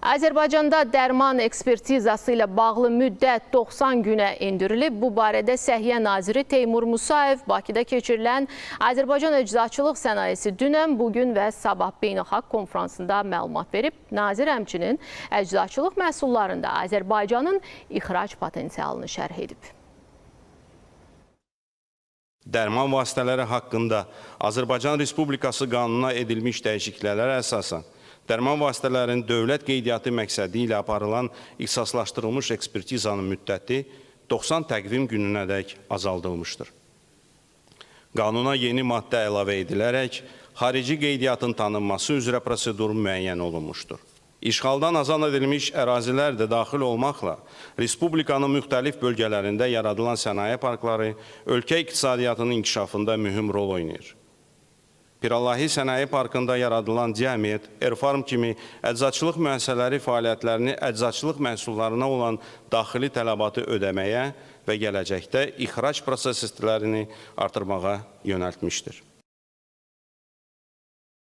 Azərbaycanda dərman ekspertizası ilə bağlı müddət 90 günə endirilib. Bu barədə Səhiyyə Naziri Teymur Musayev Bakıda keçirilən Azərbaycan əczaçılıq sənayesi dünən, bugün və sabah beynəlxalq konfransında məlumat verib. Nazir həmçinin əczaçılıq məhsullarında Azərbaycanın ixrac potensialını şərh edib. Dərman vasitələri haqqında Azərbaycan Respublikası qanununa edilmiş dəyişikliklərə əsasən dərman vasitələrinin dövlət qeydiyyatı məqsədi ilə aparılan ixtisaslaşdırılmış ekspertizanın müddəti 90 təqvim gününədək azaldılmışdır. Qanuna yeni maddə əlavə edilərək xarici qeydiyyatın tanınması üzrə prosedur müəyyən olunmuşdur. İşğaldan azad edilmiş ərazilər də daxil olmaqla, Respublikanın müxtəlif bölgələrində yaradılan sənaye parkları ölkə iqtisadiyyatının inkişafında mühüm rol oynayır. Pirallahı Sənaye Parkında yaradılan Diamet, Erfarm kimi əczaçılıq müəssisələri fəaliyyətlərini əczaçılıq məhsullarına olan daxili tələbatı ödəməyə və gələcəkdə ixrac proseslərini artırmağa yönəltmişdir.